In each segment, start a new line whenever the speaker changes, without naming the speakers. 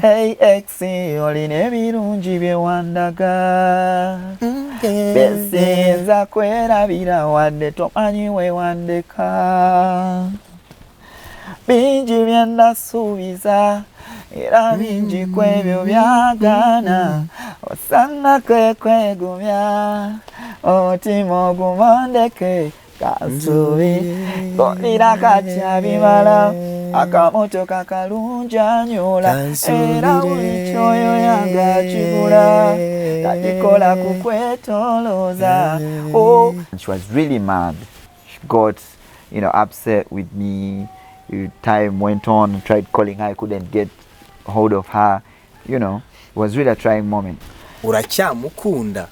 Hey exi oline birungi byewandaga besinza kwerabira wadde tomanyi wewandeka bingi byennasuubiza era bingi kwebyo byagana osanga kwegumya omutima ogumondeke kasubi kolira katya bimala akamotoka kalungi anyola era buli kyoyo yanga kigula kakikola kukwetoloza. Oh, she was really mad. She got, upset with me. Time went on. I tried calling her. I couldn't get hold of her. It was really a trying moment.
Uracyamukunda.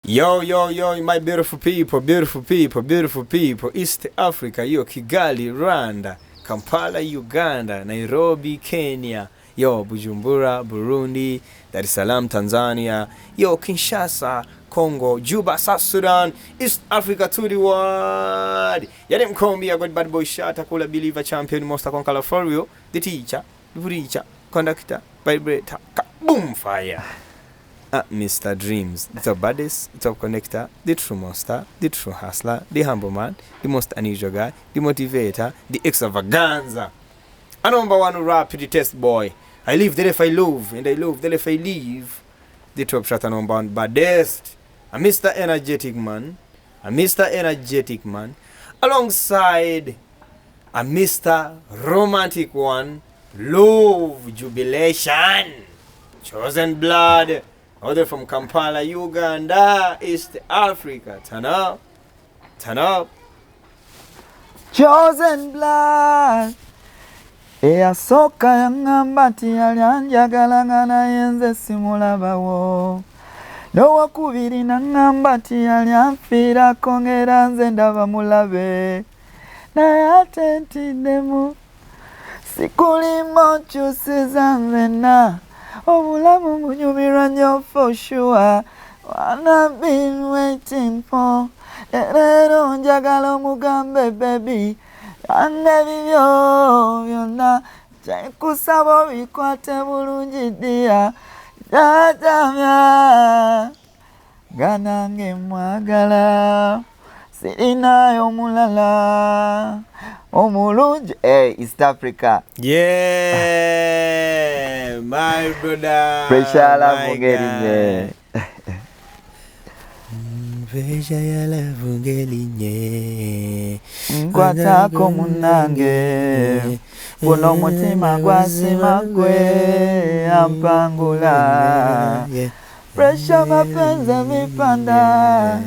Yo, my beautiful people, East Africa, Kigali, Rwanda, Kampala, Uganda, Nairobi, Kenya, Bujumbura, Burundi, Dar es Salaam, Tanzania, Kinshasa, Congo, Juba, South Sudan, East Africa to the world. Yadem Kombi, I got bad boy shot, Akula believer, champion, monster conqueror for you, the teacher, the preacher, conductor, vibrator, boom, fire. Mr. Dreams, the top baddest, the top connector, the true monster, the true hustler, the humble man, the most unusual guy, the motivator, the extravaganza. A number one rapid test boy. I live the life I love, and I love the life I live. The top shot number one baddest. A Mr. Energetic man. Alongside a Mr. Romantic one. Love Jubilation. Chosen Blood. Other from Kampala, Uganda, East Africa. Turn up.
Chosen Blood. Eyasoka yangamba nti yali anjagalanga naye nze simulabawo. N'owakubiri n'angamba nti yali anfiirako ng'era nze ndaba mulabe. Naye ate ntiddemu sikulimu nkyusiza nzenna. Obulamu bunyumirwa nnyo for sure. What I've been waiting for. Leero njagala omugambe baby. Annebibyo byonna kyekusaba obikwate bulungi ddiya. Jatamya nga nange mwagala sirinayo mulala omulungi. East Africa.
Yeah, my brother.
Pressure love ngerinye.
Pressure love ngerinye.
Nkwatako munange. Guno omutima gwasima gwe ampangula. Pressure mapenzi mipanda.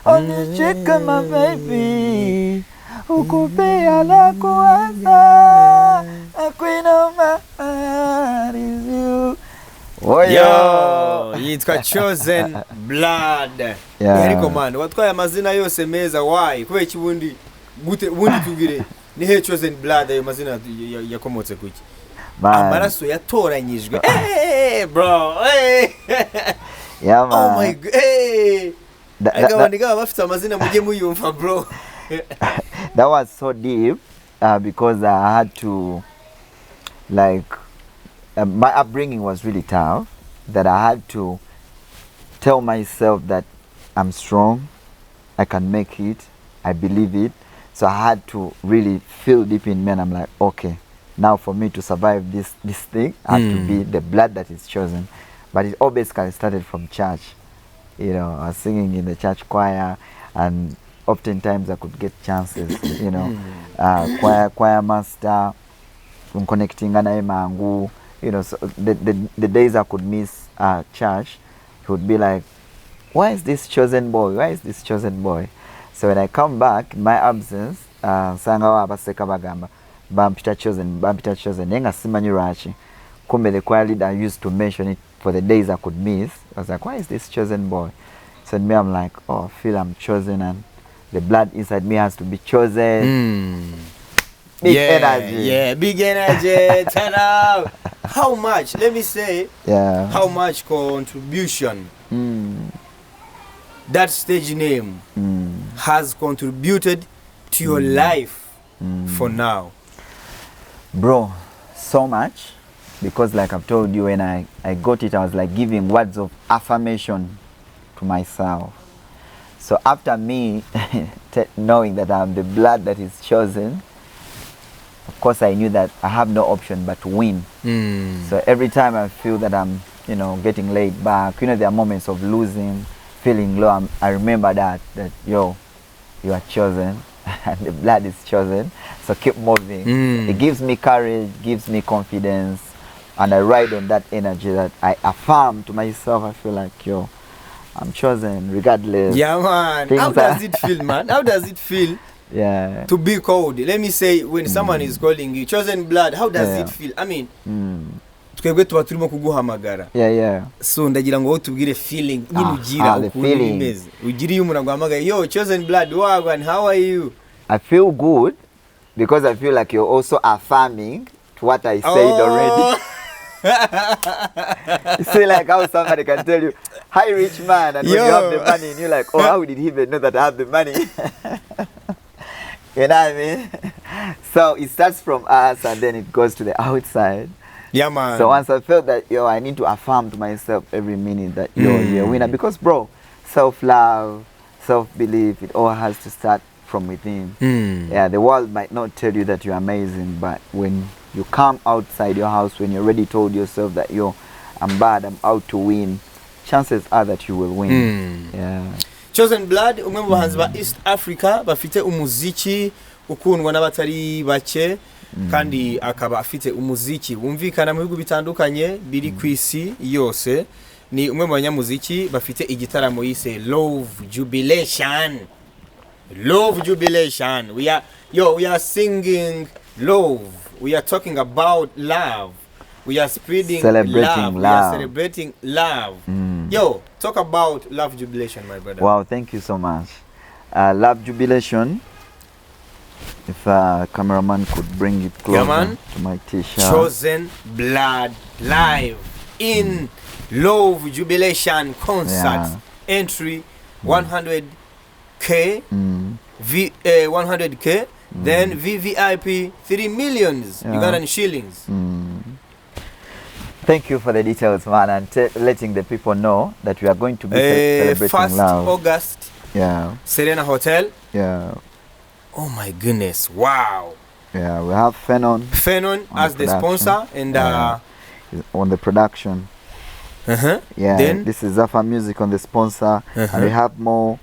Onishika my baby. Ukupea na kuwaza. A queen of my heart is you.
Yo, yitwa Chosen Blood. Yariko man, watwaye amazina yose meza why? Kube kibundi gute bundi tugire. Ni he Chosen Blood ayo mazina yakomotse kuki? Amaraso yatoranyijwe. Bro.
Yeah man.
Oh my god. Hey. Agawandiga bafite amazina mujye muyumva bro.
That was so deep because I had to my upbringing was really tough, that I had to tell myself that I'm strong, I can make it, I believe it. So I had to really feel deep in me, and I'm like, okay, now for me to survive this thing, I have to be the blood that is chosen. But it all basically started from church. I was singing in the church choir, and oftentimes I could get chances, choir master, connecting naye mangu, so the days I could miss church, he would be like, why is this chosen boy? So when I come back, in my absence, sanga abaseka bagamba, bampita chosen, nenga simanyi lwaki. Kumbe the choir leader used to mention it for the days I could miss. I was like, why is this chosen boy? So me, I'm like, oh, I feel I'm chosen, and the blood inside me has to be chosen. Big energy.
Yeah, big energy. Turn up. How much? Let me say.
Yeah.
How much contribution that stage name has contributed to your life for now?
Bro, so much. Because like I've told you, when I got it, I was like giving words of affirmation to myself. So after me knowing that I'm the blood that is chosen, of course I knew that I have no option but to win. So every time I feel that I'm, getting laid back, there are moments of losing, feeling low, I remember that yo, you are chosen and the blood is chosen. So keep moving. It gives me courage, gives me confidence, and I ride on that energy that I affirm to myself. I feel like, yo, I'm chosen regardless.
Yeah, man. How does it feel, man? How does it feel to be called? Let me say, when someone is calling you chosen blood, how does it feel? I mean, twebwe tuba turimo kuguhamagara. So ndagira ngo tubwire feeling nyine ugira ukuntu imeze. Ugiriye umuntu aguhamagaye, yo chosen blood, wagwan, how are you?
I feel good because I feel like you're also affirming to what I said already. You see, like how somebody can tell you, hi rich man, and when you have the money and you're like, oh, how did he even know that I have the money? You know what I mean? So it starts from us and then it goes to the outside.
Yeah, man.
So once I felt that, yo, I need to affirm to myself every minute that, yo, you're a winner. Because, bro, self-love, self-belief, it all has to start from within. Yeah, the world might not tell you that you're amazing, but when you come outside your house, when you already told yourself that, yo, I'm bad, I'm out to win, chances are that you will win. Yeah.
Chosen Blood, umwe mu bahanzi ba East Africa bafite umuziki ukundwa n'abatari bake, kandi akaba afite umuziki wumvikana mu bihugu bitandukanye biri ku isi yose. Ni umwe mu banyamuziki bafite igitaramo yise Love Jubilation. Love Jubilation. We are singing love. We are talking about love. We are spreading love. We are celebrating love. Yo, talk about Love Jubilation, my brother.
Wow, thank you so much. Love Jubilation. If cameraman could bring it closer to my t-shirt.
Chosen Blood live in Love Jubilation concert. Entry 100K. 100K. Then VVIP 3 million Ugandan shillings.
Thank you for the details, man, and letting the people know that we are going to be celebrating
1st
love.
August.
Yeah.
Serena Hotel.
Yeah.
Oh my goodness! Wow.
Yeah, we have Fenon
as the sponsor and
on the production. Yeah.
Then
this is Zafa Music on the sponsor, and we have more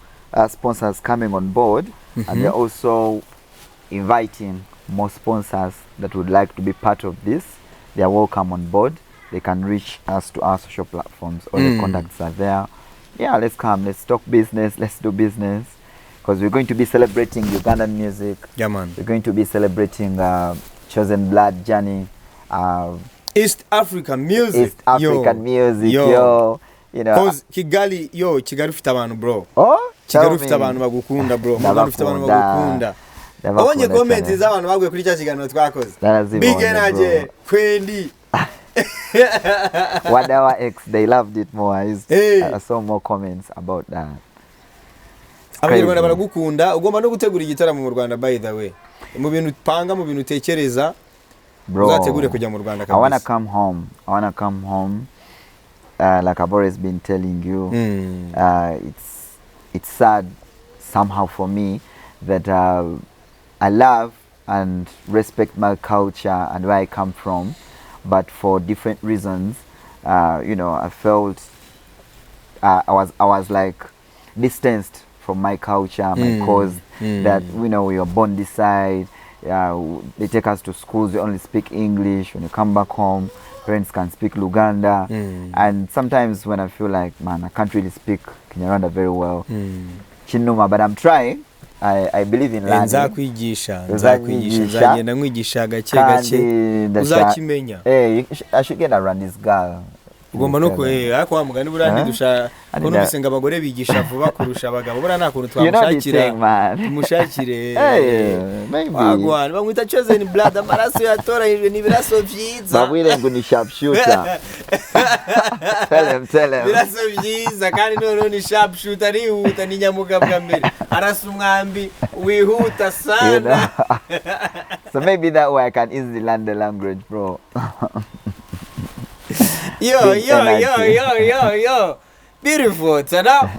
sponsors coming on board, and we're also inviting more sponsors that would like to be part of this. They are welcome on board. They can reach us to our social platforms. All the contacts are there. Yeah, let's come. Let's talk business. Let's do business. Because we're going to be celebrating Ugandan music.
Yeah, man.
We're going to be celebrating Chosen Blood journey.
East African music.
East African music. Yo. You know.
Because Kigali ufite abantu, bro.
Oh,
Kigali ufite abantu bagukunda, bro. Kigali ufite abantu bagukunda. Abonye comment z'abantu baguye kuri cya kiganiro twakoze. Big energy, Kwendi.
Whatever X, they loved it more. I saw more comments about that.
Abanyarwanda baragukunda, ugomba no gutegura igitaramo mu Rwanda, by the way. Mu bintu panga, mu bintu utekereza, uzategure kujya mu Rwanda kabisa.
I want to come home. Like I've always been telling you, it's sad somehow for me that I love and respect my culture and where I come from, but for different reasons, I felt I was like distanced from my culture, my cause, that we were born this side. They take us to schools, we only speak English. When you come back home, parents can speak Luganda. And sometimes when I feel like, man, I can't really speak Kinyarwanda very well, Chinuma, but I'm trying. I believe in learning.
Nzakwigisha gake gake uzakimenya.
Hey, I should get around this girl.
ugomba no ariko wa mugani buriya ntidusha ko numvise ngo abagore bigisha vuba kurusha abagabo buriya nta kuntu twamushakira tumushakire wagwana bamwita chosen blood amaraso yatoranyijwe n'ibiraso byiza
babwire ngo ni sharpshooter tell him
biraso byiza kandi noneho ni sharpshooter arihuta ni nyamugabwa mbere arasa umwambi wihuta sana.
So maybe that way I can easily learn the language, bro.
Yo. Beautiful. Turn up.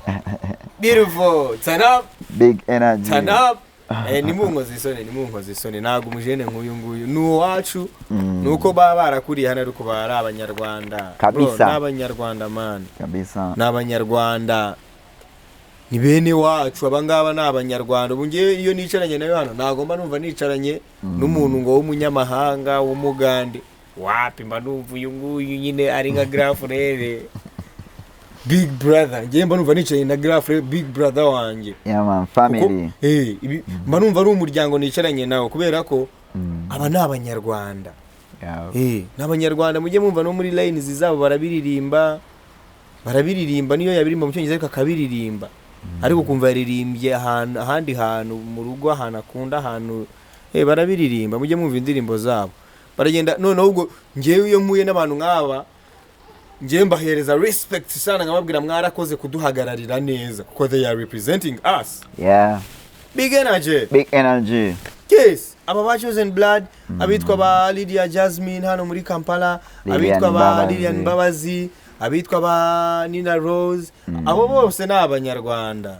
Beautiful. Turn up.
Big energy.
Turn up. Nimunkoze isoni ntago umujene nk'uyu nguyu nuwacu nuko baba barakuriye hano ariko bari abanyarwanda
kabisa,
n'abanyarwanda man
kabisa,
n'abanyarwanda ni bene wacu abangaba n'abanyarwanda. Ubu ngiye iyo nicaranye nayo hano nagomba numva nicaranye n'umuntu ngo w'umunyamahanga w'umugande wapi, mba numva uyu nguyu nyine ari nka grafrere big brother, ngiye mba numva nicaranye na grafrere big brother wanjye.
Yeah man, family.
Mba numva ari umuryango nicaranye nawo kubera ko aba n'abanyarwanda. N'abanyarwanda mujye mumva no muri lines zabo barabiririmba niyo yabirimba mu cyongereza ariko akabiririmba ariko kumva yaririmbye ahandi hantu mu rugo ahantu akunda ahantu barabiririmba. Mujye mumva indirimbo zabo baragenda. Noneho ubwo ngewe iyo muye n'abantu nk'aba ngewe mbahereza respect sana, nkababwira mwarakoze kuduhagararira neza kuko they are representing us. Big energy. Yes, aba ba Chosen Blood, abitwa ba Lydia Jasmine hano muri Kampala, abitwa ba Lilian Mbabazi, abitwa ba Nina Rose, abo bose n'abanyarwanda.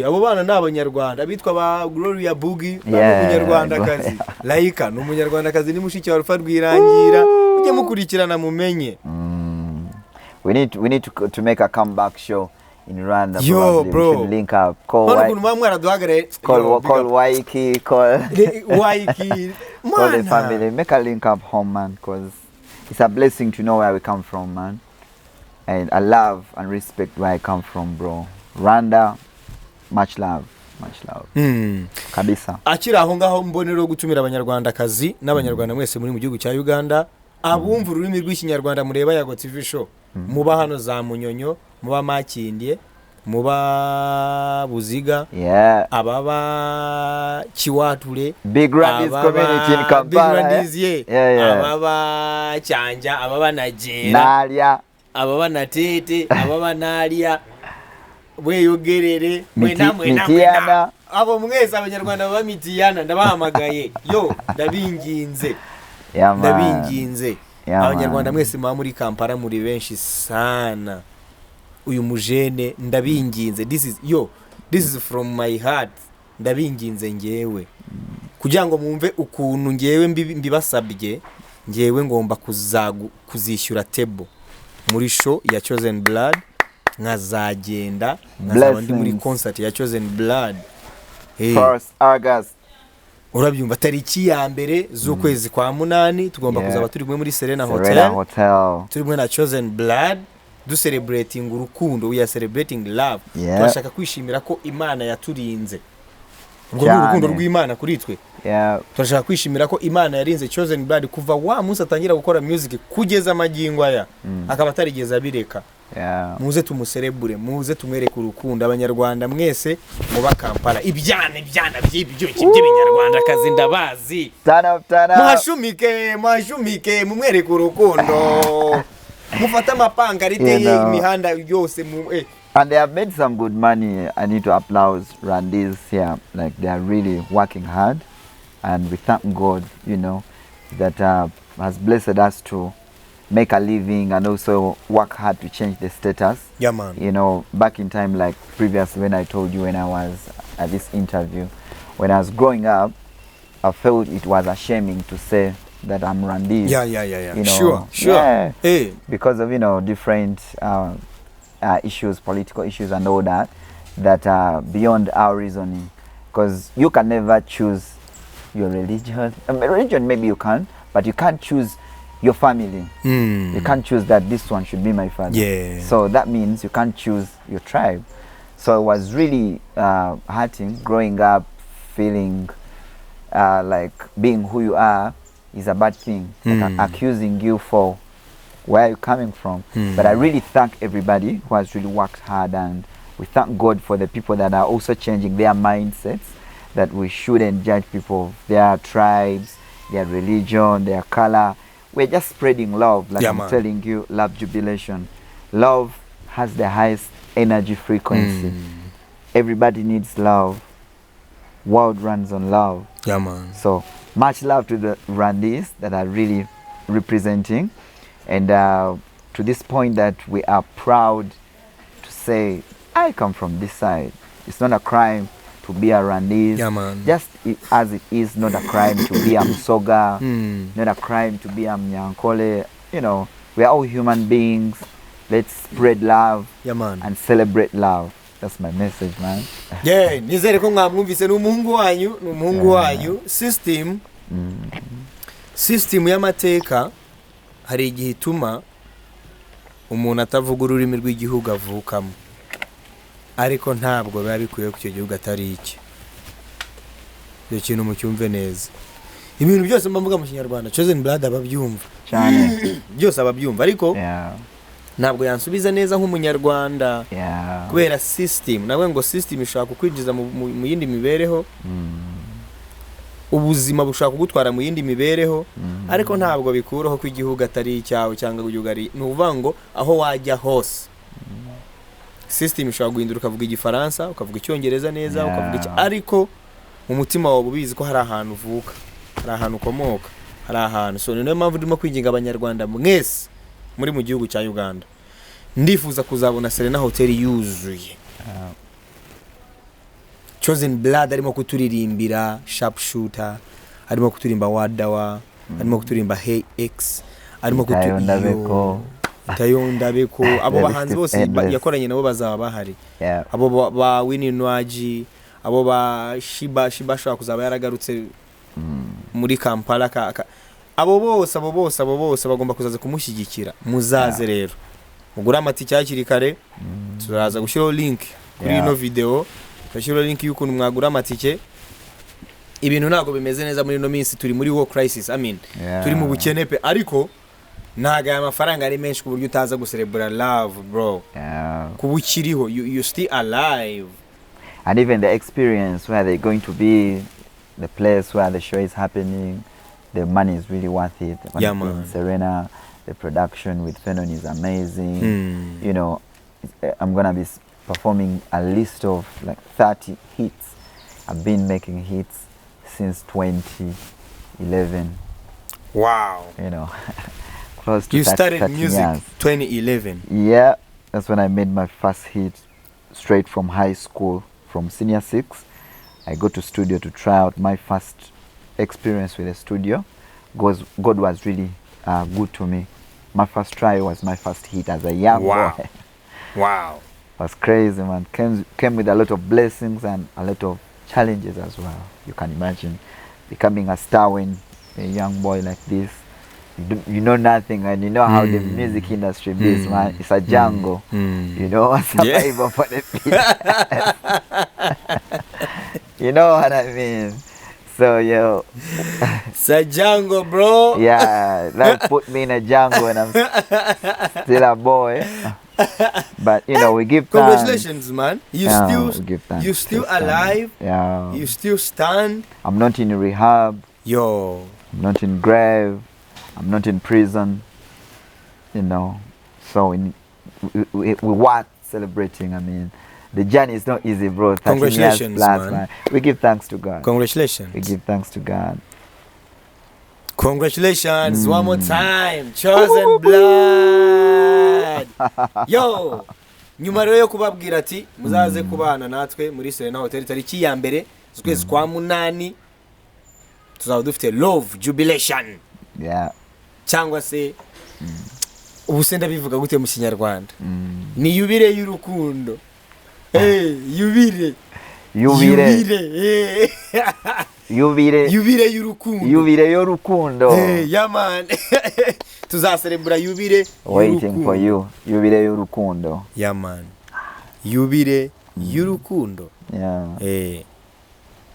Abo bana n'abanyarwanda, abitwa ba Gloria Bugi, n'umunyarwandakazi. Laika n'umunyarwandakazi ni mushiki wa Alpha Rwirangira, ujye mukurikirana mumenye.
We need to make a comeback show in Rwanda.
Yo, bro.
We should link up. Call Waiki, call the family. Make a link up home, man, because it's a blessing to know where we come from, man. And I love and respect where I come from, bro. Rwanda, much love. Kabisa.
Akira aho ngaho mbonero gutumira abanyarwandakazi n'abanyarwanda mwese muri mu gihugu cya Uganda, abumva ururimi rw'ikinyarwanda mureba Yago TV show. Muba hano za Munyonyo, muba Makindye, muba Buziga, ababa Kiwature,
Big Randis community in Kampala,
ababa Cyanja, ababa Najera,
Nalia,
ababa Natete, ababa Nalia, Bweyogerere,
Mitiyana,
abo mwese abanyarwanda baba Mitiyana ndabahamagaye. Yo ndabinginze. Abanyarwanda mwese muba muri Kampala muri benshi sana. Uyu mujene ndabinginze. This is from my heart. Ndabinginze ngewe kugira ngo mwumve ukuntu ngewe mbibasabye. Ngewe ngomba kuzishyura table muri show ya Chosen Blood, nkazagenda nkazaba ndi muri concert ya Chosen Blood
1st August.
Urabyumva tariki ya mbere z'ukwezi kwa munani tugomba kuzaba turi muri Serena Hotel. Turi na Chosen Blood du celebrating urukundo. We are celebrating love. Turashaka kwishimira ko Imana yaturinze. Ubwo urukundo rw'Imana kuri twe. Turashaka kwishimira ko Imana yarinze Chosen Blood kuva wa munsi atangira gukora music kugeza magingo aya akaba atarigeza bireka. Muze tumuserebure, muze tumwereke urukundo abanyarwanda mwese muba Kampala. Ibyana by'ibyo by'ibinyarwanda kazi ndabazi. Mwashumike mumwereke urukundo. Mufata amapanga riteye imihanda yose
And they have made some good money. I need to applaud Randis here. Like they are really working hard, and we thank God, that has blessed us to make a living and also work hard to change the status.
Yeah, man.
Back in time, like previously when I told you when I was at this interview, when I was growing up, I felt it was shaming to say that I'm Randis.
Yeah. Sure. Yeah.
Because of, different issues, political issues and all that are beyond our reasoning. Because you can never choose your religion. Religion maybe you can, but you can't choose your family. You can't choose that this one should be my father. So that means you can't choose your tribe. So it was really hurting growing up, feeling like being who you are is a bad thing. Like accusing you for where are you coming from? But I really thank everybody who has really worked hard, and we thank God for the people that are also changing their mindsets, that we shouldn't judge people of their tribes, their religion, their color. We're just spreading love, like I'm telling you, love jubilation. Love has the highest energy frequency. Everybody needs love. World runs on love.
Yeah, man.
So much love to the Rwandese that are really representing, and to this point that we are proud to say, I come from this side. It's not a crime to be a Rwandese.
Yeah, man.
Just as it is not a crime to be a Msoga, not a crime to be a Mnyankole. You know, we are all human beings. Let's spread love,
yeah, man,
and celebrate love. That's my message, man.
Yeah, nizere ko mwamwumvise n'umuhungu wanyu system y'amateka hari igihe ituma umuntu atavuga ururimi rw'igihugu avukamo, ariko ntabwo biba bikwiye ko icyo gihugu atari iki. Iyo kintu mucyumve neza. Ibintu byose mbavuga mu Kinyarwanda Chosen Blood ababyumva
cyane,
byose ababyumva, ariko ntabwo yansubiza neza nk'umunyarwanda kubera system. Nawe ngo system ishaka kukwinjiza mu yindi mibereho, ubuzima bushaka kugutwara mu yindi mibereho, ariko ntabwo bikuraho ko igihugu atari icyawe cyangwa igihugu ari nuvuga ngo aho wajya hose. System ishaka guhindura ukavuga igifaransa, ukavuga icyongereza neza, ukavuga iki, ariko mu mutima wawe ubizi ko hari ahantu uvuka, hari ahantu ukomoka, hari ahantu. So niyo mpamvu ndimo kwinginga abanyarwanda mwese muri mu gihugu cya Uganda, ndifuza kuzabona Serena Hotel yuzuye. Chosen Blood arimo kuturirimbira Sharpshooter, arimo kuturimba Wadawa, arimo kuturimba Hey X, arimo Tayondabeko, abo bahanzi bose yakoranye nabo bazaba bahari. Abo ba Winnie Nwagi, abo ba Shiba shaka kuzaba yaragarutse muri Kampala abo bose bagomba kuzaza kumushyigikira. Muzaze rero mugura amatike hakiri kare, turaza gushyiraho link kuri ino video, tuzashyiraho link y'ukuntu mwagura amatike. Ibintu ntago bimeze neza muri no minsi, turi muri war crisis, turi mu bukene pe, ariko ntaga amafaranga ari menshi ku buryo utaza gucelebrate love, bro. Kubukiriho, you still alive.
And even the experience where they're going to be, the place where the show is happening, the money is really worth it.
Yeah, man.
Serena, the production with Fenon is amazing. You know, I'm gonna be performing a list of like 30 hits. I've been making hits since 2011.
Wow.
You know, close to
you
30,
started
30
music
years.
2011.
Yeah, that's when I made my first hit straight from high school, from senior 6. I go to studio to try out my first experience with the studio. God was really good to me. My first try was my first hit as a young boy.
Wow.
It was crazy, man. Came with a lot of blessings and a lot of challenges as well. You can imagine becoming a star when a young boy like this, you know nothing, and you know how the music industry is, man. It's a jungle. You know, a survival for the people. You know what I mean? So, yo.
It's a jungle, bro.
Yeah, that put me in a jungle and I'm still a boy. But, you know, we give thanks.
Congratulations, man. You still alive.
Yeah.
You still stand.
I'm not in rehab.
Yo.
I'm not in grave. I'm not in prison. You know. So, we what celebrating, I mean. The journey is not easy, bro.
Congratulations,
plus, man. We give thanks to God.
Congratulations.
We give thanks to God.
Congratulations one more time. Chosen Blood. Yo. Nyuma rero yo kubabwira ati muzaze kubana natwe muri Serena Hotel tariki ya mbere z'ukwezi kwa munani, tuzaba dufite Love Jubilation.
Yeah.
Cyangwa se ubusenda bivuga gute mu Kinyarwanda? Ni yubire y'urukundo. Yubire y'urukundo. Yeah, man. Tuzaserebura yubire
waiting for you. Yubire y'urukundo.
Yeah, man. Yubire y'urukundo.
Yeah.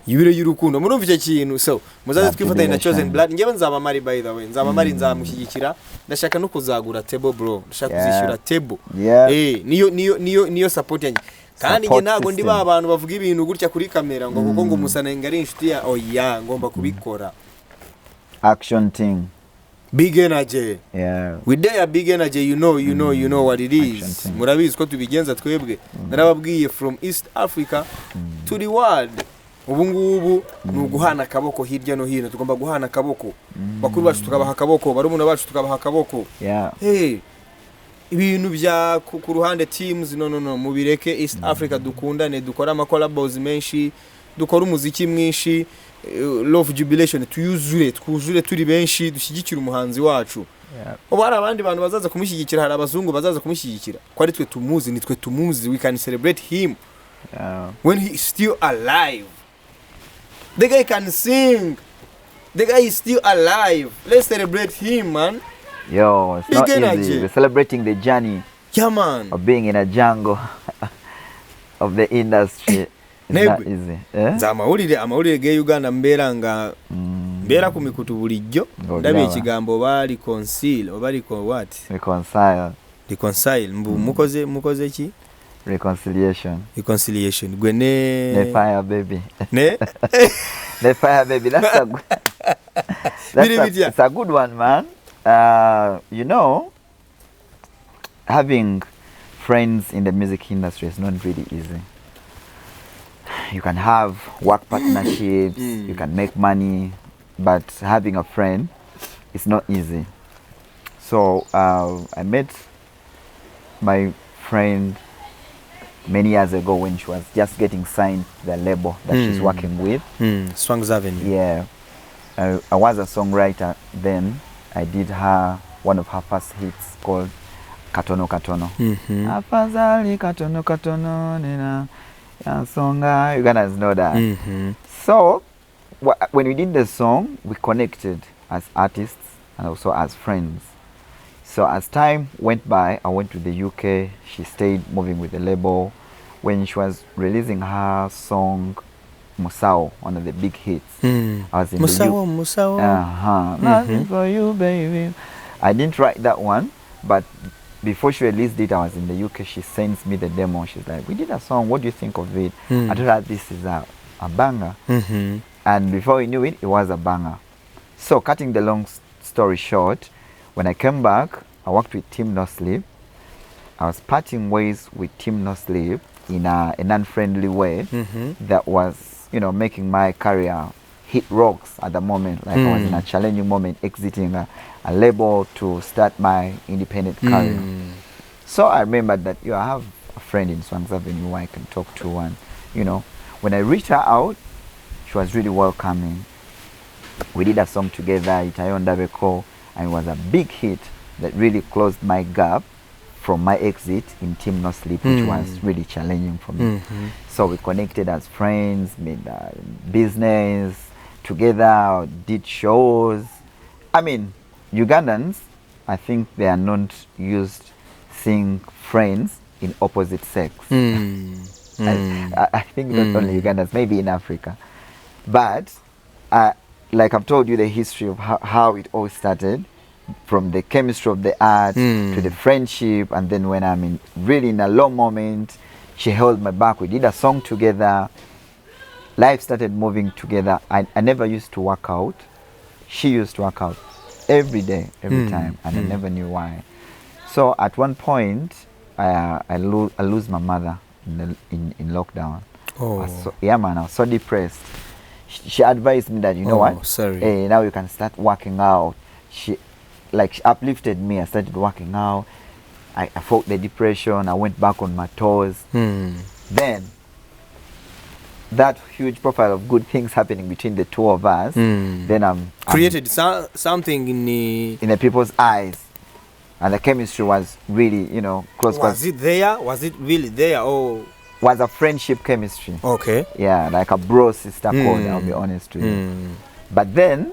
yubile y'urukundo murumva icyo kintu. So muzaze twifatanye na
Jubilation.
Chosen Blood. Ngewe nzaba mari by the way, nzaba mari nzamushyigikira. Ndashaka no kuzagura table bro, ndashaka kuzishyura table. Niyo support yanjye. Kandi nge ntago ndi ba bantu bavuga ibintu gutya kuri kamera ngo kuko ngo umusanenga ari inshuti ya oya, ngomba kubikora.
Action thing.
Big energy.
Yeah.
With their big energy, you know what it is. Murabizi ko tubigenza twebwe. Narababwiye from East Africa to the world. Ubu ngubu ni uguhana akaboko hirya no hino. Tugomba guhana akaboko. Bakuru bacu tukabaha akaboko, barumuna bacu tukabaha akaboko.
Yeah.
Hey. Ibintu bya ku ruhande teams no mubireke. East Africa dukundane, dukora ama collabs menshi, dukora umuziki mwinshi. Love jubilation twuzure turi benshi dushyigikira umuhanzi wacu. Ubu hari abandi bantu bazaza kumushyigikira, hari abazungu bazaza kumushyigikira. Ko ari twe tumuzi, nitwe tumuzi. We can celebrate him when he is still alive. The guy can sing. The guy is still alive. Let's celebrate him, man.
Yo, it's not easy. We're celebrating the journey of being in a jungle of the industry. It's not easy.
Amawulire ge Uganda mbera ku mikutu bulijjo. Ndabe ekigambo bali reconcile obali ko what? Reconcile. Mbu mukoze ki?
Reconciliation.
Gwe
ne fire baby.
Ne?
The fire baby. It's a good one, man. You know, having friends in the music industry is not really easy. You can have work partnerships, you can make money, but having a friend is not easy. So I met my friend many years ago when she was just getting signed to the label that she's working with.
Swangs Avenue.
Yeah. I was a songwriter then. I did her one of her first hits called Katono Katono. Afazali Katono Katono Nina Songa. You guys know that. So when we did the song, we connected as artists and also as friends. So as time went by, I went to the UK. She stayed moving with the label. When she was releasing her song Musao, one of the big hits, I was in
Musao.
Nothing for you, baby. I didn't write that one, but before she released it, I was in the UK. She sends me the demo. She's like, "We did a song. What do you think of it?" I told her this is a banger, and before we knew it, it was a banger. So cutting the long story short, when I came back, I worked with Team No Sleep. I was parting ways with Team No Sleep in an unfriendly way that was, making my career hit rocks at the moment. Like I was in a challenging moment, exiting a label to start my independent career. So I remembered that I have a friend in Swangs Avenue who I can talk to, and when I reached her out, she was really welcoming. We did a song together, Itayon Dabeko, and it was a big hit that really closed my gap from my exit in Team No Sleep, which was really challenging for me. So we connected as friends, made business together, did shows. I mean, Ugandans, I think they are not used seeing friends in opposite sex. I think not only Ugandans, maybe in Africa. But like I've told you the history of how it all started, from the chemistry of the art to the friendship, and then when I'm really in a low moment, she held my back. We did a song together. Life started moving together. I never used to work out. She used to work out every day, every time, and I never knew why. So at one point, I lose my mother in lockdown. I was so depressed. She advised me that, what?
Sorry.
Hey, now you can start working out. She uplifted me. I started working out. I fought the depression. I went back on my toes. Then, that huge profile of good things happening between the two of us, then I'm
created something in
the people's eyes. And the chemistry was really, close.
Was it there? Was it really there? Or
was a friendship chemistry.
Okay.
Yeah, like a bro sister code, I'll be honest with you. But then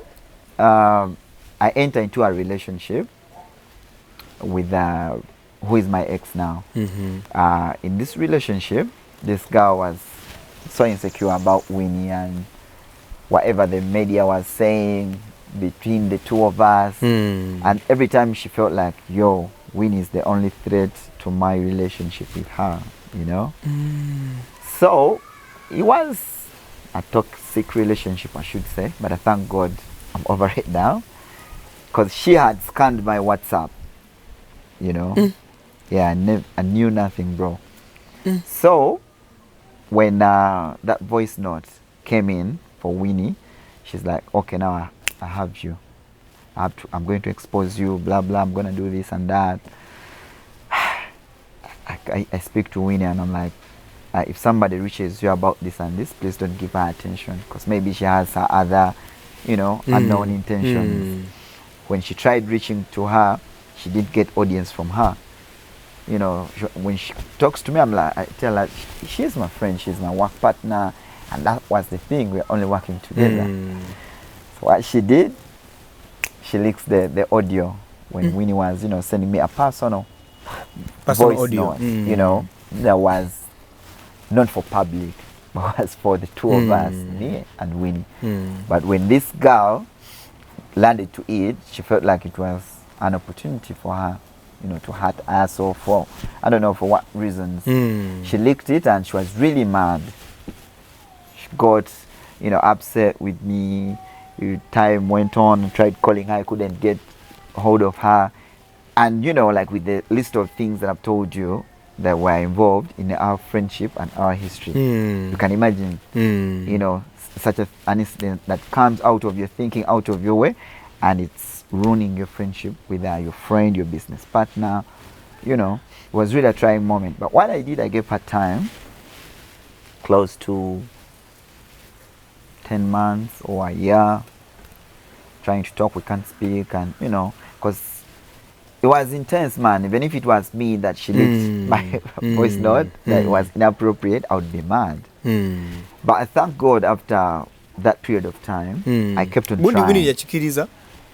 I entered into a relationship with who is my ex now. In this relationship, this girl was so insecure about Winnie, and whatever the media was saying between the two of us. And every time she felt like, yo, Winnie is the only threat to my relationship with her, you know. So it was a toxic relationship, I should say, but I thank God I'm over it now, because she had scanned my WhatsApp, you know. Yeah, I knew nothing, bro. So when that voice note came in for Winnie, she's like, okay, now I have you. I'm going to expose you, blah, blah, I'm going to do this and that. I speak to Winnie and I'm like, if somebody reaches you about this and this, please don't give her attention, because maybe she has her other, you know, unknown intentions. When she tried reaching to her, she didn't get audience from her. You know, when she talks to me, I tell her, she's my friend, she's my work partner, and that was the thing, we're only working together. So what she did, she leaks the audio when Winnie was, you know, sending me a personal voice
audio
note, you know, that was not for public, but was for the two of us, me and Winnie. But when this girl landed to it, she felt like it was an opportunity for her, you know, to hurt us, or for, I don't know for what reasons. She leaked it and she was really mad. She got, you know, upset with me. Time went on, I tried calling her, I couldn't get hold of her. And, you know, like with the list of things that I've told you that were involved in our friendship and our history, you can imagine, you know, such an incident that comes out of your thinking, out of your way, and it's ruining your friendship with your friend, your business partner. You know, it was really a trying moment. But what I did, I gave her time, close to 10 months or a year, trying to talk, we can't speak, and, you know, because it was intense, man. Even if it was me that she leaked my voice note, that it was inappropriate, I would be mad. But I thank God after that period of time, I kept on trying.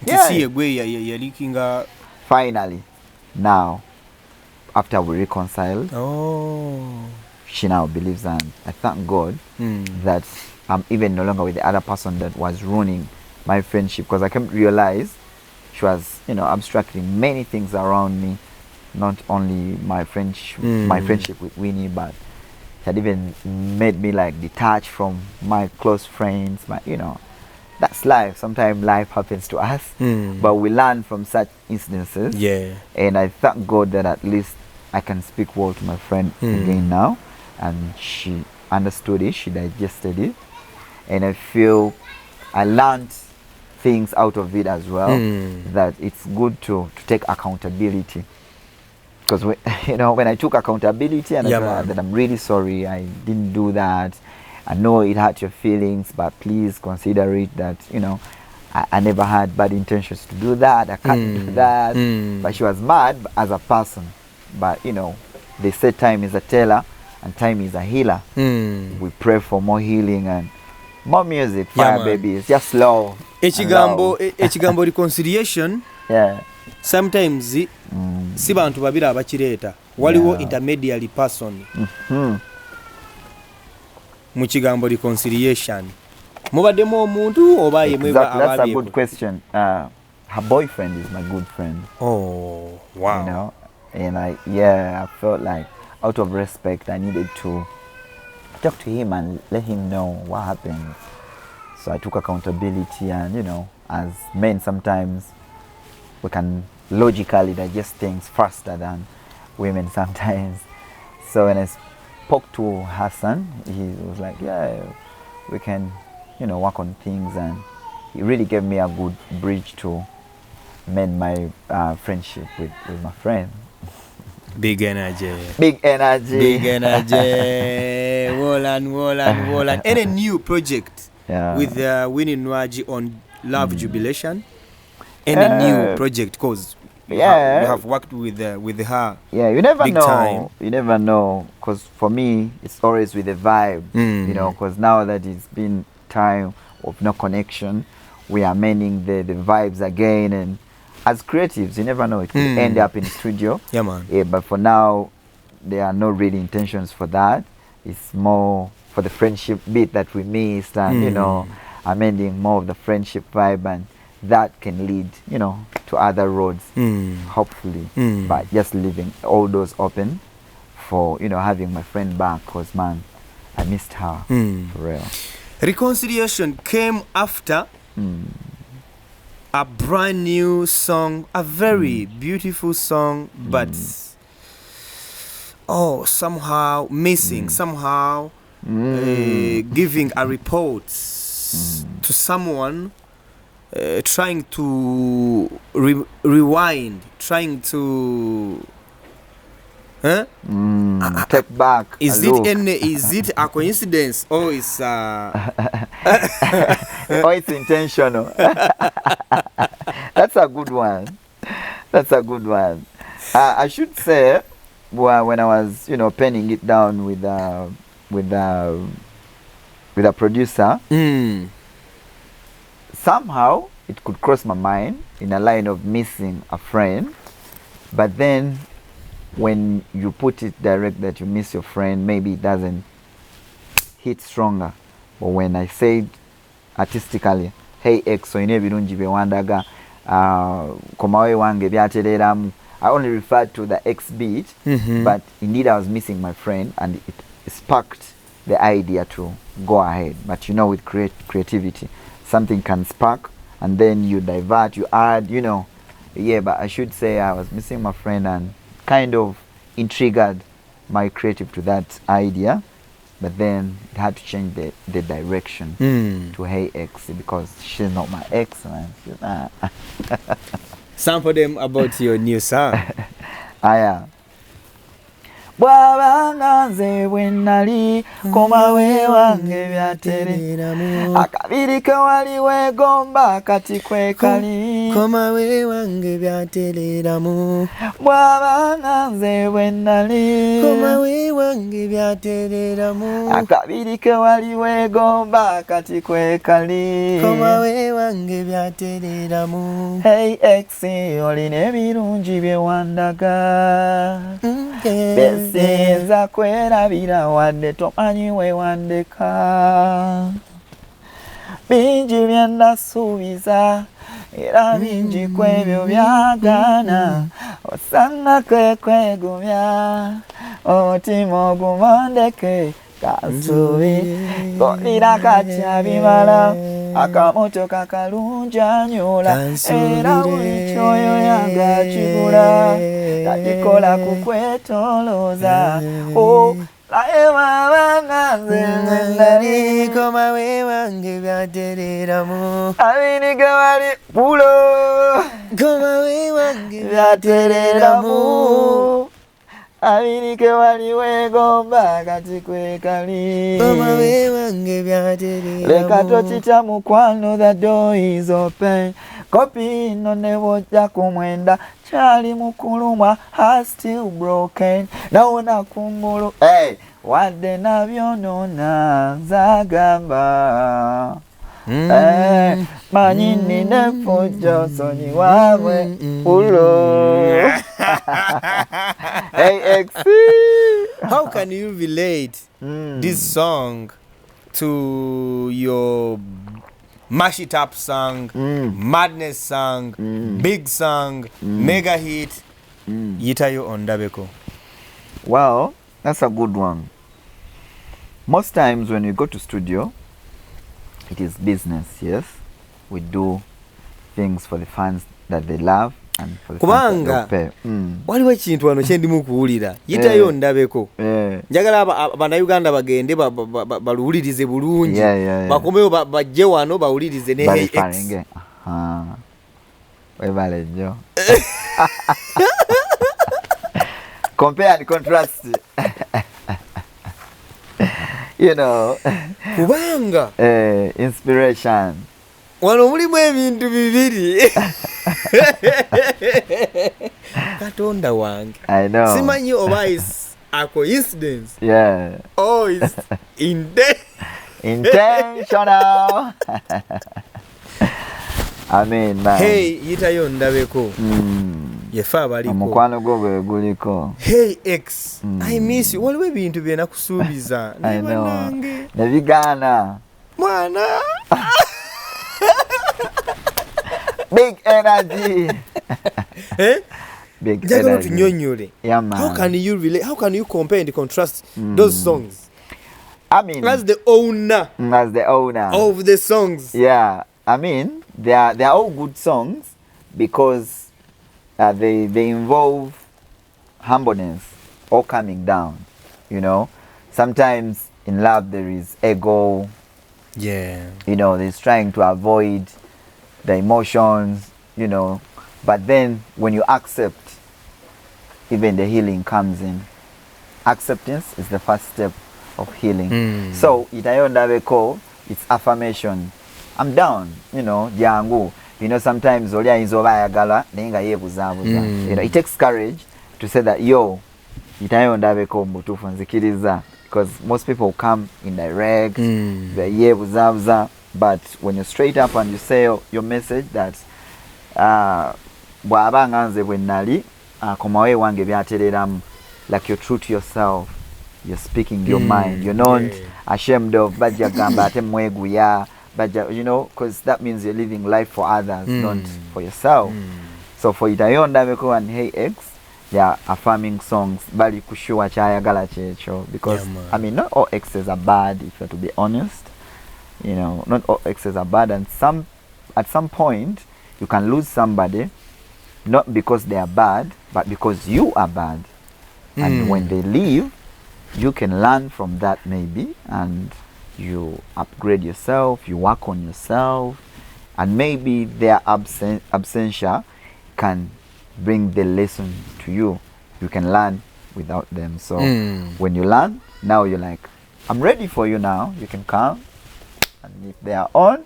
Yeah.
Finally, now, after we reconciled, she now believes, and I thank God that I'm even no longer with the other person that was ruining my friendship, because I came to realize she was, you know, obstructing many things around me, not only my friendship with Winnie, but she had even made me like detached from my close friends. But, you know, that's life. Sometimes life happens to us, but we learn from such instances.
Yeah.
And I thank God that at least I can speak well to my friend again now, and she understood it, she digested it, and I feel I learned things out of it as well, that it's good to take accountability. Because you know, when I took accountability and I told that I'm really sorry, I didn't do that, I know it hurt your feelings, but please consider it that, you know, I never had bad intentions to do that, I can't do that. But she was mad as a person. But, you know, they say time is a teller and time is a healer. We pray for more healing and more music, fire baby. It's just slow.
Ekigambo reconciliation.
Yeah.
Sometimes si bantu babira abakireta. Waliwo intermediary person. Mu kigambo reconciliation. Mubaddemu omuntu oba yemwe
Exactly, that's a good question. Her boyfriend is my good friend.
Oh, wow.
You know, and I felt like out of respect I needed to talk to him and let him know what happened. So I took accountability, and, you know, as men sometimes we can logically digest things faster than women sometimes. So when I spoke to Hassan, he was like, yeah, we can, you know, work on things, and he really gave me a good bridge to mend my friendship with my friend.
Big energy.
Big energy.
Big energy. Wallan. Any new project with Winnie Nwagi on Love Jubilation? Any new project? Because you have worked with her.
Yeah, you never know.
Time.
You never know. Because for me, it's always with the vibe. You know, because now that it's been time of no connection, we are mending the vibes again, and as creatives, you never know, it could end up in the studio.
Yeah, man.
Yeah, but for now, there are no really intentions for that. It's more for the friendship bit that we missed, and you know, amending more of the friendship vibe, and that can lead, you know, to other roads, hopefully. But just leaving all doors open for, you know, having my friend back, because man, I missed her for real.
Reconciliation came after a brand new song, a very beautiful song, but somehow missing, somehow giving a report to someone, trying to rewind, trying to
take back.
Is it a coincidence, or is
or it's intentional? That's a good one. That's a good one. I should say, well, when I was, you know, penning it down with a producer, somehow it could cross my mind in a line of missing a friend, but then when you put it direct that you miss your friend, maybe it doesn't hit stronger. But when I said artistically, hey ex, oyine birungi bye wandaga, komawe wange byatereramu, I only referred to the X beat, but indeed I was missing my friend, and it sparked the idea to go ahead. But you know, with creativity, something can spark, and then you divert, you add, you know. Yeah, but I should say I was missing my friend, and kind of intrigued my creative to that idea, but then it had to change the direction to Hey Ex, because she's not my ex, man.
Sample them about your new song.
Aya. Bwabanga nze bwe nnali komawe wange byatereramu, akabiri ke wali weegomba kati kwe kali,
komawe wange byatereramu,
bwabanga nze bwe nnali
komawe wange byatereramu,
akabiri ke wali weegomba kati kwe kali,
komawe wange byatereramu.
Hey ex, olina ebirungi bye wandaga, Besinza kwerabira wadde tomanyi wewandeka, bingi bye ndasuubiza era bingi kwebyo byagana, osanga kwegumya omutima ogumondeke kasubi golira kakyabimala, akamotoka kalungi anyola era buli kyoyo yanga kigula, takikola kukwetolooza. Laye wabanga nze ndali
komawe wange byatereramu,
abiri ge wali pulo
komawe wange
byatereramu, abiri ge wali weegomba kati kwe kali,
komawe wange byatereramu.
Leka tokitya mukwano, the door is open. Kopi ino ne bw'ojja ku mwenda kyali mukulumwa, heart still broken. Nawona kungulu wadde nabyonoona zagamba, manyi nina effujjo sonyi waabwe ulo. Hey ex.
How can you relate this song to your mash it up song, madness song, big song, mega hit, Yitayo Ondabeko?
Well, that's a good one. Most times when we go to studio, it is business, yes. We do things for the fans that they love and for the fans that they pay.
Waliwo ekintu wano kye ndimu kuwulira, Yitayo Ondabeko. Njagala Abannayuganda bagende baluwulirize bulungi, bakomewo bajje wano bawulirize ne Hey Ex.
Webale jjo. Compare and contrast. You know,
kubanga
inspiration.
Wano mulimu ebintu bibiri. Katonda wange.
I know.
Simanyi oba is a coincidence.
Yeah.
Oh, it's
intentional. I mean, man.
Hey, Yitayo Ondabeko. Yefa abaliko.
Omukwano gwo gwe guliko.
Hey ex, I miss you. Waliwo ebintu bye nakusuubiza.
I know. Nebigana.
Mwana.
Big energy.
Eh?
Big
Njagala
energy.
tunyonyole.
Yeah, man.
How can you relate? How can you compare and contrast those songs?
I mean,
As the owner
as the owner
of the songs.
Yeah, I mean, they are all good songs because they involve humbleness or coming down. You know, sometimes in love there is ego.
Yeah.
You know, there's trying to avoid the emotions. You know, but then when you accept, even the healing comes in. Acceptance is the first step of healing. So itayondabeko, it's affirmation. I'm down, you know, jangu. You know, sometimes oli ayinza oba ayagala naye nga yeebuzaabuza. You know, it takes courage to say that yo itayondabeko mbutuufu nzikiriza, because most people come indirect, they're yeebuzaabuza, but when you're straight up and you say your message that bw'aba nga nze bwe nnali komawo ewange byatereramu, like you're true to yourself. You're speaking your mind. You're not ashamed of bajja gamba ate mweguya, bajja, you know, because that means you're living life for others, not for yourself. So for Itayondabeko and Hey X, they are affirming songs. Bali kushuwa chayagala checho, because I mean, not all exes are bad, if you're to be honest. You know, not all exes are bad, and at some point you can lose somebody, not because they are bad, but because you are bad. And when they leave, you can learn from that maybe, and you upgrade yourself, you work on yourself, and maybe their absentia can bring the lesson to you. You can learn without them. So when you learn, now you're like, I'm ready for you now. You can come, and if they are on,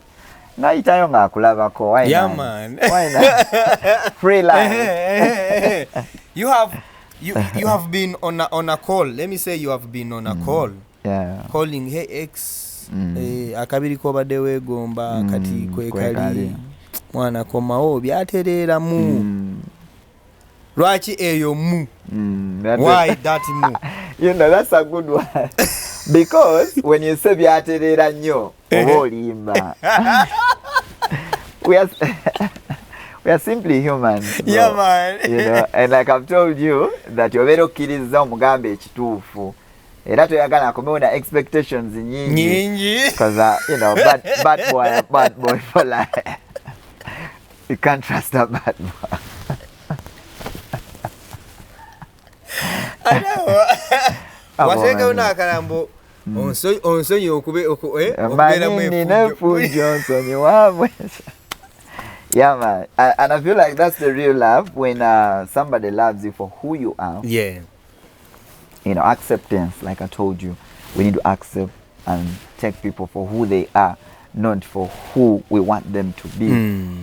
na itayo nga kulabako. Why
Yeah,
not?
man.
Why not? Free life.
You have been on a call. Let me say you have been on a call.
Yeah.
Calling Hey X. Akabiri kobadde weegomba kati kwekali. Mwana komawo byaterera mu. Lwaki eyo mu? Why that mu?
You know, that's a good one. Because when you say byaterera nnyo, oba olimba. We are simply humans. Bro.
Yeah, man.
You know, and like I've told you, that you're very okkiriza omugambe ekituufu. Era toyagala akomewo na expectations nyingi. Because, you know, bad boy for life. You can't trust a bad boy.
I know. Waseka unakalambo. Onsonyi okubera
mwefujo. Onsonyi wamwe. Yeah, man. And I feel like that's the real love, when somebody loves you for who you are.
Yeah.
You know, acceptance, like I told you. We need to accept and take people for who they are, not for who we want them to be.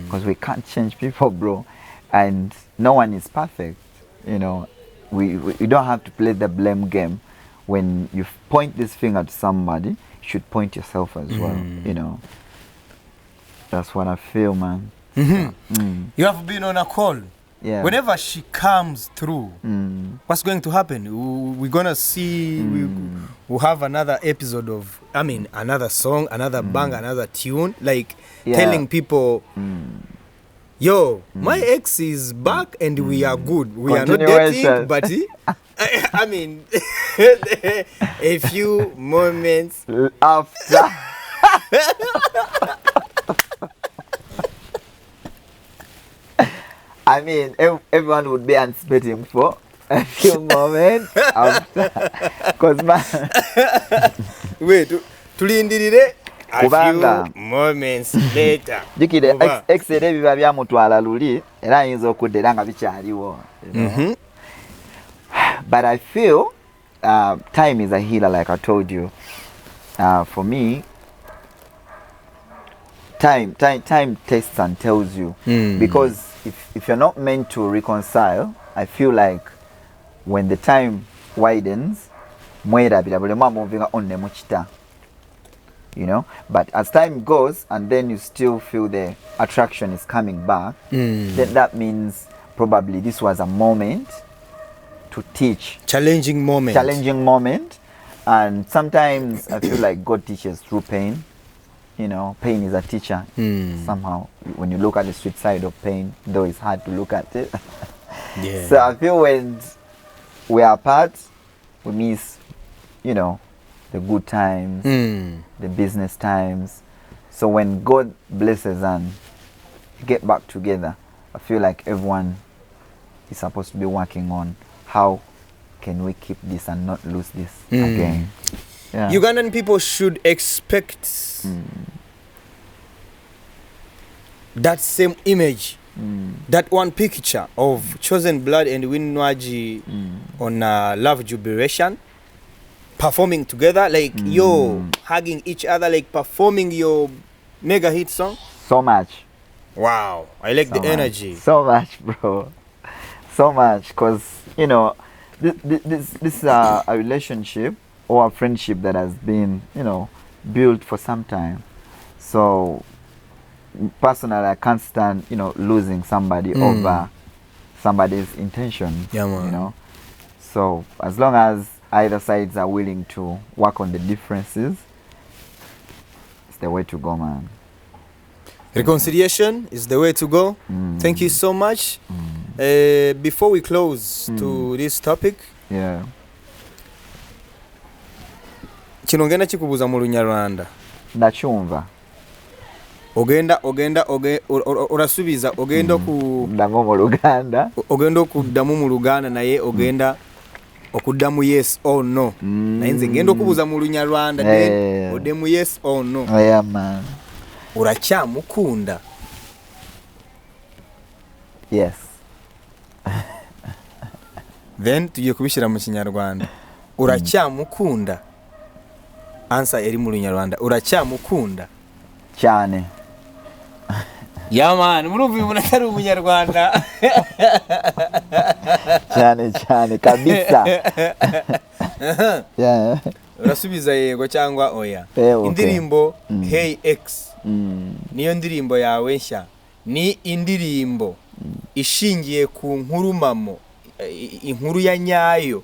Because we can't change people, bro. And no one is perfect. You know, we don't have to play the blame game. When you point this finger to somebody, you should point yourself as well. You know, that's what I feel, man.
You have been on a call.
Yeah.
Whenever she comes through, what's going to happen? We're gonna see. We'll have another episode of, another song, another bang, another tune, like telling people, yo, my ex is back and we are good. We are not dating, but a few moments
after. I mean, everyone would be anticipating for a few moments after. Because, man.
Wait, tulindirire a
Kubanga.
few moments later.
Jikide, ex-ere biba byamutwala luli, era ayinza okudda nga bikyaliwo. But I feel time is a healer, like I told you. For me, time tests and tells you. Because if you're not meant to reconcile, I feel like when the time widens, moving on nemuchita. You know, but as time goes and then you still feel the attraction is coming back, then that means probably this was a moment to teach.
Challenging moment.
And sometimes I feel like God teaches through pain. you know, pain is a teacher. Somehow, when you look at the sweet side of pain, though it's hard to look at it.
Yeah.
So I feel when we are apart, we miss, you know, the good times, the business times. So when God blesses and get back together, I feel like everyone is supposed to be working on how can we keep this and not lose this again. Yeah.
Ugandan people should expect that same image, that one picture of Chosen Blood and Winnie Nwagi on Love Jubilation, performing together, like hugging each other, like performing your mega hit song.
So much.
Wow, I like the energy.
So much, bro. So much, because, you know, this is a relationship or a friendship that has been, you know, built for some time. So personally, I can't stand, you know, losing somebody over somebody's intentions.
Yeah, man.
You know, so as long as either sides are willing to work on the differences, it's the way to go, man.
Reconciliation is the way to go. Thank you so much. Before we close to this topic,
yeah,
kino ngenda kikubuuza mu Lunyarwanda.
ndacyumva.
Ogenda orasubiza ogenda ku
ndamu mu Luganda.
Ogenda okuddamu mu Luganda naye ogenda okuddamu yes or no. Naye nze ngenda okubuuza mu Lunyarwanda then oddemu yes or no.
Yeah, man.
Uracyamukunda?
Yes.
Then tugiye kubishyira mu Kinyarwanda. Uracyamukunda? Answer eri mu Lunyarwanda. Uracyamukunda?
Cyane.
Yeah, man, murumva uyu muntu atari umunyarwanda.
cyane kabisa. Yeah.
Urasubiza yego cyangwa oya?
Okay.
Indirimbo Hey X niyo ndirimbo yawe nshya. Ni indirimbo ishingiye ku nkuru mamo, inkuru ya nyayo,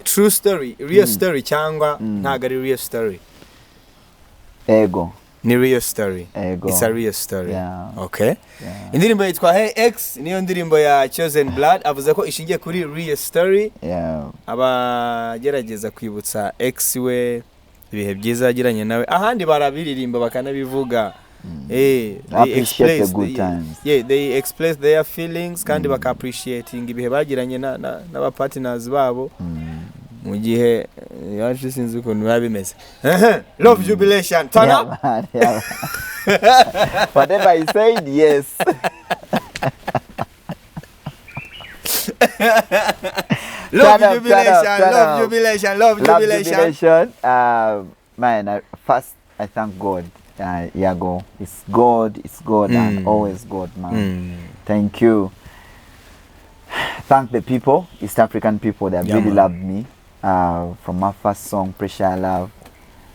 true story, real story cyangwa ntago ari real story?
Ego.
Ni real story.
Ego.
It's a real story.
Yeah.
Okay.
Yeah.
Indirimbo yitwa Hey X niyo ndirimbo ya Chosen Blood, avuze ko ishingiye kuri real story.
Yeah.
Abagerageza kwibutsa X we ibihe byiza yagiranye nawe, ahandi barabiririmba bakanabivuga. They
appreciate the good times.
Yeah, they express their feelings kandi baka appreciating ibihe bagiranye n'aba partners babo. Mu gihe yaje sinzi ukuntu babimeze. Love Jubilation. Turn up.
Yeah. Whatever he said, yes.
Love Jubilation. Love Jubilation.
Man, I thank God. Yago, it's God and always God, man. Thank you. Thank the people, East African people that really loved me. From my first song, Pressure Love,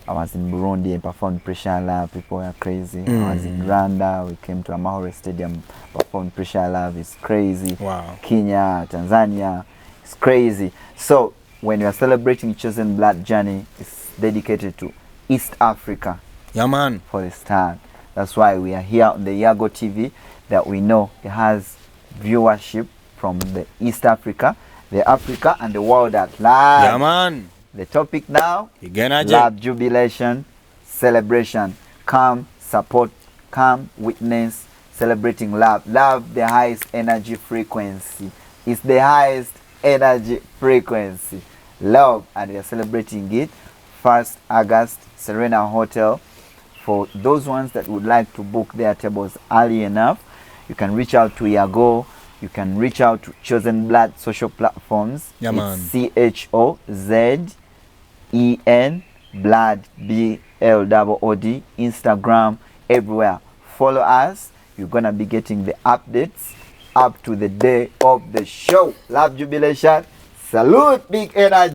I was in Burundi and performed Pressure Love. People were crazy. I was in Rwanda. We came to Amahoro Stadium, performed Pressure Love. It's crazy.
Wow.
Kenya, Tanzania, it's crazy. So when we are celebrating Chosen Blood journey, it's dedicated to East Africa.
Yeah, man.
For the start. That's why we are here on the Yago TV, that we know it has viewership from the East Africa, the Africa and the world at large.
Yeah, man.
The topic now, Love Jubilation, celebration. Come, support, come, witness, celebrating love. Love, the highest energy frequency. It's the highest energy frequency. Love, and we are celebrating it. 1st August, Serena Hotel. For those ones that would like to book their tables early enough, you can reach out to Yago. You can reach out to Chosen Blood social platforms.
Yeah, man.
CHOZEN Blood BLOOD, Instagram, everywhere. Follow us. You're gonna be getting the updates up to the day of the show. Love Jubilation. Salute, big energy.